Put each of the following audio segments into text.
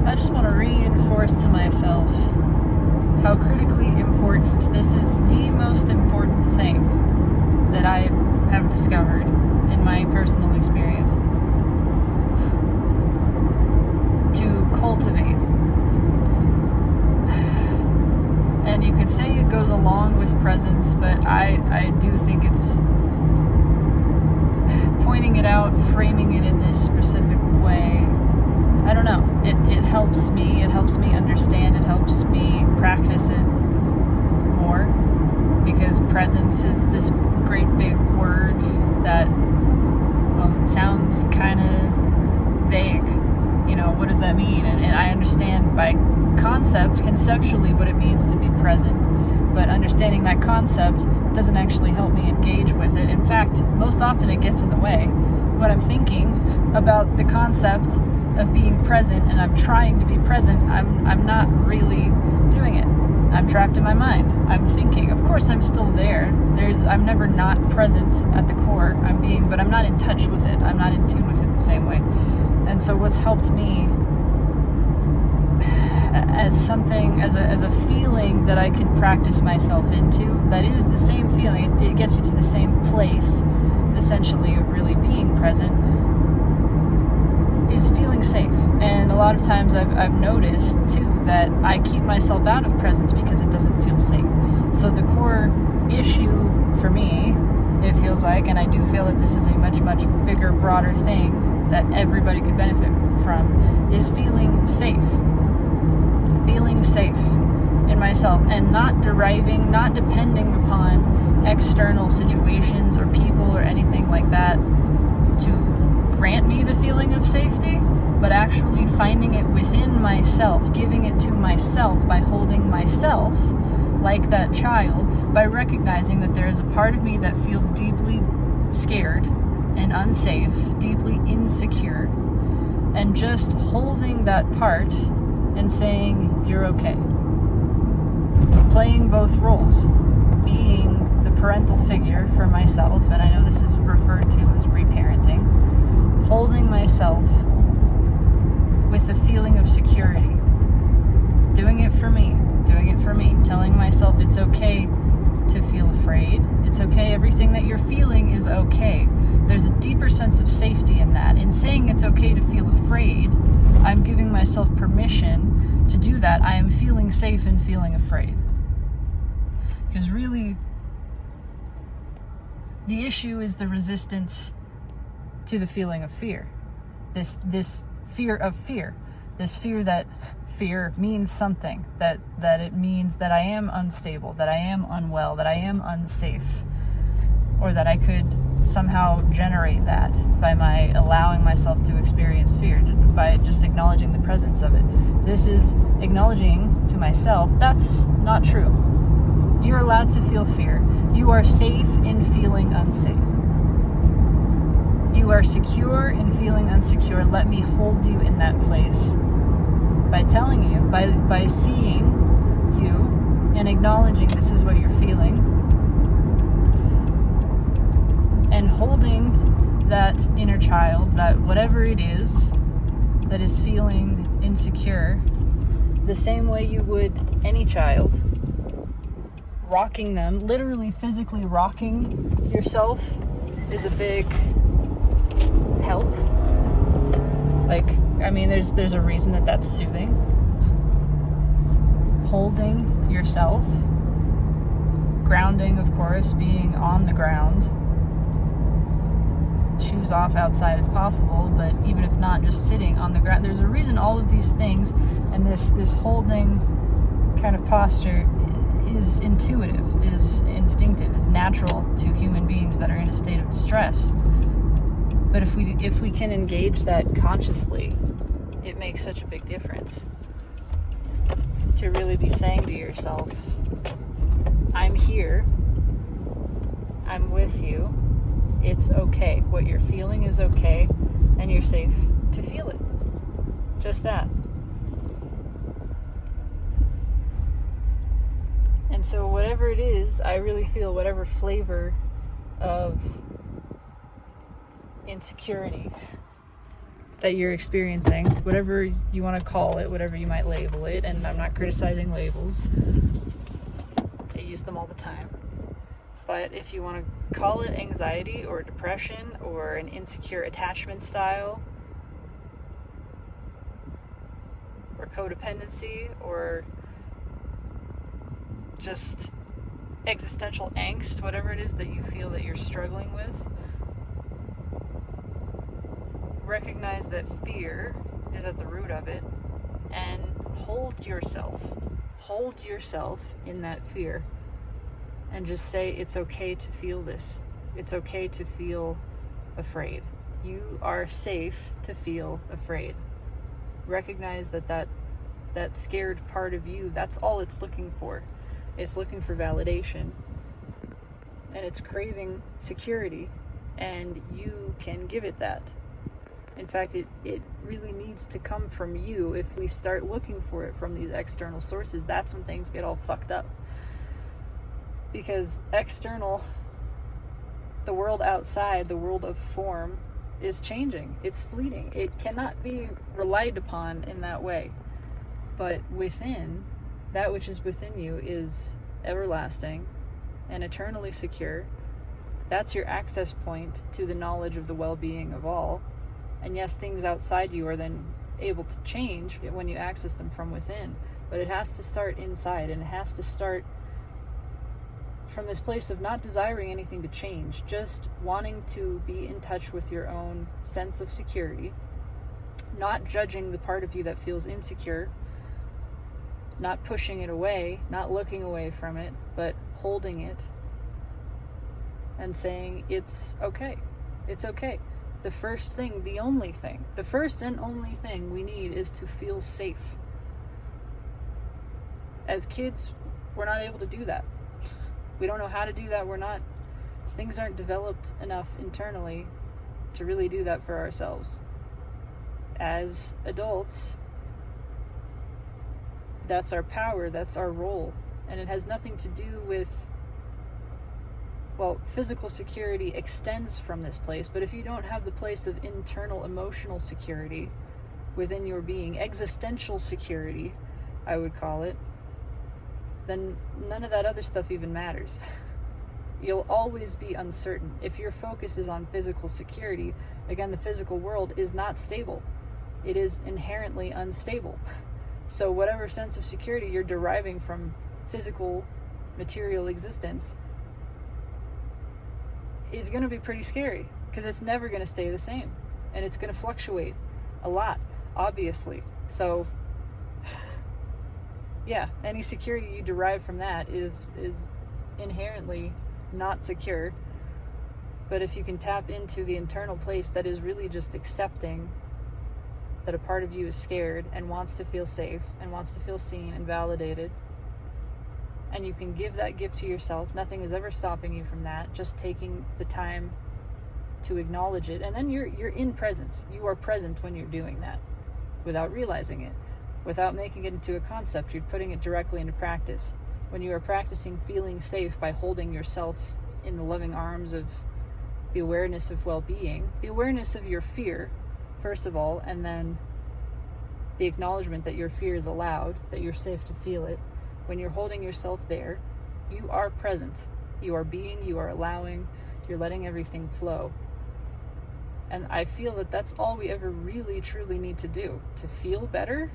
I just want to reinforce to myself how critically important this is, the most important thing that I have discovered in my personal experience, to cultivate. And you could say it goes along with presence, but I do think it's pointing it out, framing it in this specific way. I don't know. It helps me. It helps me understand. It helps me practice it more, because presence is this great big word that, well, it sounds kind of vague. You know, what does that mean? And I understand by conceptually what it means to be present, but understanding that concept doesn't actually help me engage with it. In fact, most often it gets in the way. When I'm thinking about the concept of being present and I'm trying to be present, I'm not really doing it. I'm trapped in my mind. I'm thinking. Of course I'm still there. I'm never not present at the core. I'm being, but I'm not in touch with it. I'm not in tune with it the same way. And so what's helped me as a feeling that I can practice myself into, that is the same feeling, it gets you to the same place, essentially, of really being present, is feeling safe. And a lot of times I've noticed too that I keep myself out of presence because it doesn't feel safe. So the core issue for me, it feels like, and I do feel that this is a much, much bigger, broader thing that everybody could benefit from, is feeling safe. Feeling safe in myself, and not depending upon external situations or people or anything like that to grant me the feeling of safety, but actually finding it within myself, giving it to myself by holding myself like that child, by recognizing that there is a part of me that feels deeply scared and unsafe, deeply insecure, and just holding that part and saying, you're okay. Playing both roles. Being the parental figure for myself, and I know this is referred to as reparenting. Holding myself with the feeling of security. Doing it for me. Telling myself it's okay to feel afraid. It's okay. Everything that you're feeling is okay. There's a deeper sense of safety in that. In saying it's okay to feel afraid, I'm giving myself permission to do that. I am feeling safe and feeling afraid. Because really, the issue is the resistance to the feeling of fear. This fear of fear. This fear that fear means something. That it means that I am unstable, that I am unwell, that I am unsafe. Or that I could somehow generate that by my allowing myself to experience fear, by just acknowledging the presence of it. This is acknowledging to myself, that's not true. You're allowed to feel fear. You are safe in feeling unsafe. You are secure in feeling unsecure. Let me hold you in that place by telling you, by seeing you and acknowledging this is what you're feeling, and holding that inner child, that whatever it is that is feeling insecure, the same way you would any child, rocking them, literally physically rocking yourself is a big help. There's a reason that that's soothing. Holding yourself, grounding, of course, being on the ground, shoes off outside if possible, but even if not, just sitting on the ground. There's a reason all of these things and this holding kind of posture is intuitive, is instinctive, is natural to human beings that are in a state of distress. But if we can engage that consciously, it makes such a big difference. To really be saying to yourself, I'm here, I'm with you, it's okay. What you're feeling is okay, and you're safe to feel it. Just that. And so whatever it is, I really feel whatever flavor of insecurity that you're experiencing, whatever you want to call it, whatever you might label it, and I'm not criticizing labels, I use them all the time. But if you want to call it anxiety or depression or an insecure attachment style or codependency or just existential angst, whatever it is that you feel that you're struggling with, recognize that fear is at the root of it and hold yourself in that fear and just say it's okay to feel this. It's okay to feel afraid. You are safe to feel afraid. Recognize that scared part of you, that's all it's looking for. It's looking for validation and it's craving security, and you can give it that. In fact, it really needs to come from you. If we start looking for it from these external sources, that's when things get all fucked up. Because external, the world outside, the world of form, is changing. It's fleeting. It cannot be relied upon in that way. But within, that which is within you is everlasting and eternally secure. That's your access point to the knowledge of the well-being of all. And yes, things outside you are then able to change when you access them from within. But it has to start inside, and it has to start from this place of not desiring anything to change, just wanting to be in touch with your own sense of security, not judging the part of you that feels insecure, not pushing it away, not looking away from it, but holding it and saying, it's okay. It's okay. The first thing, the only thing, the first and only thing we need is to feel safe. As kids, we're not able to do that. We don't know how to do that. Things aren't developed enough internally to really do that for ourselves. As adults, that's our power, that's our role. And it has nothing to do with, well, physical security extends from this place, but if you don't have the place of internal emotional security within your being, existential security, I would call it, then none of that other stuff even matters. You'll always be uncertain. If your focus is on physical security, again, the physical world is not stable. It is inherently unstable. So whatever sense of security you're deriving from physical, material existence is going to be pretty scary, because it's never going to stay the same, and it's going to fluctuate a lot, obviously. So yeah, any security you derive from that is inherently not secure. But if you can tap into the internal place that is really just accepting that a part of you is scared and wants to feel safe and wants to feel seen and validated, and you can give that gift to yourself, nothing is ever stopping you from that, just taking the time to acknowledge it, and then you're in presence. You are present when you're doing that without realizing it. Without making it into a concept, you're putting it directly into practice. When you are practicing feeling safe by holding yourself in the loving arms of the awareness of well-being, the awareness of your fear, first of all, and then the acknowledgement that your fear is allowed, that you're safe to feel it. When you're holding yourself there, you are present. You are being, you are allowing, you're letting everything flow. And I feel that that's all we ever really, truly need to do to feel better,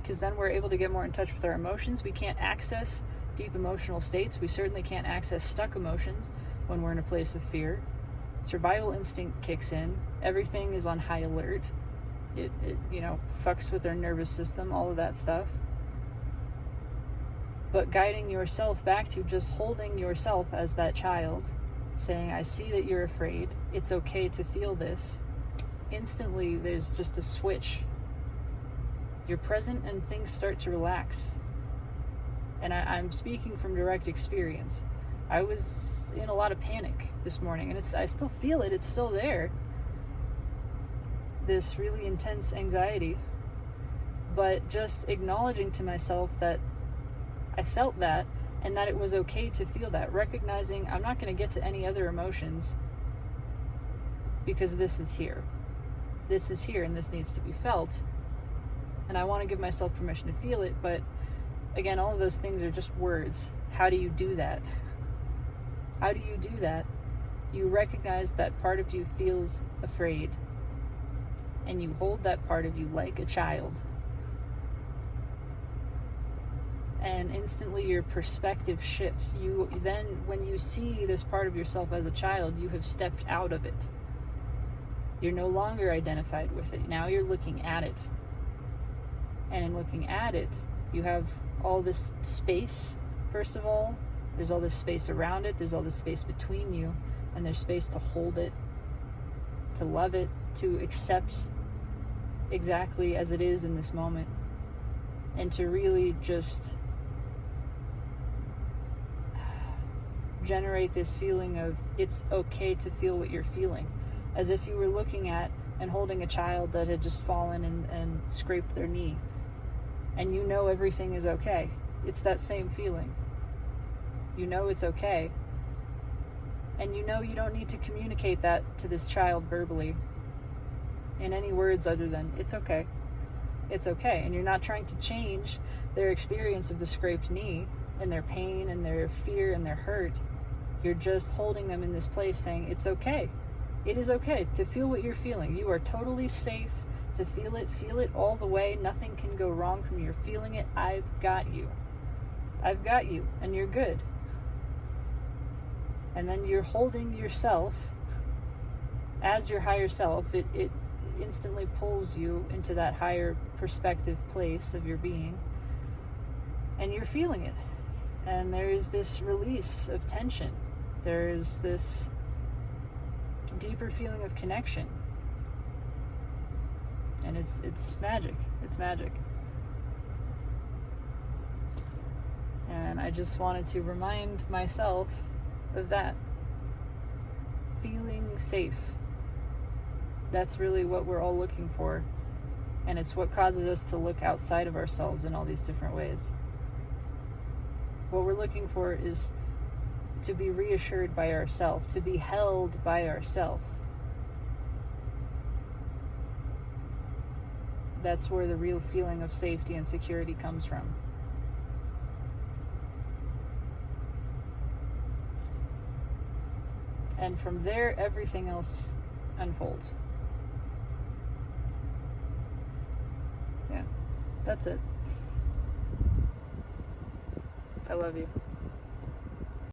because then we're able to get more in touch with our emotions. We can't access deep emotional states. We certainly can't access stuck emotions when we're in a place of fear. Survival instinct kicks in. Everything is on high alert. It fucks with our nervous system, all of that stuff. But guiding yourself back to just holding yourself as that child, saying, I see that you're afraid. It's okay to feel this. Instantly, there's just a switch. You're present and things start to relax. And I'm speaking from direct experience. I was in a lot of panic this morning, and I still feel it. It's still there. This really intense anxiety. But just acknowledging to myself that I felt that, and that it was okay to feel that. Recognizing I'm not going to get to any other emotions because this is here. this is here and this needs to be felt. And I want to give myself permission to feel it, but again, all of those things are just words. How do you do that? How do you do that? You recognize that part of you feels afraid, and you hold that part of you like a child. And instantly your perspective shifts. You then, when you see this part of yourself as a child, you have stepped out of it. You're no longer identified with it. Now you're looking at it. And in looking at it, you have all this space, first of all. There's all this space around it. There's all this space between you. And there's space to hold it, to love it, to accept exactly as it is in this moment. And to really just generate this feeling of it's okay to feel what you're feeling. As if you were looking at and holding a child that had just fallen and scraped their knee. And you know everything is okay. It's that same feeling. You know it's okay. And you know you don't need to communicate that to this child verbally in any words other than, it's okay. It's okay. And you're not trying to change their experience of the scraped knee and their pain and their fear and their hurt. You're just holding them in this place saying, it's okay. It is okay to feel what you're feeling. You are totally safe to feel it all the way. Nothing can go wrong from you feeling it. I've got you. I've got you, and you're good. And then you're holding yourself as your higher self. It instantly pulls you into that higher perspective place of your being, and you're feeling it. And there's this release of tension. There's this deeper feeling of connection. And it's magic. It's magic. And I just wanted to remind myself of that. Feeling safe. That's really what we're all looking for. And it's what causes us to look outside of ourselves in all these different ways. What we're looking for is to be reassured by ourselves, to be held by ourselves. That's where the real feeling of safety and security comes from. And from there, everything else unfolds. Yeah, that's it. I love you.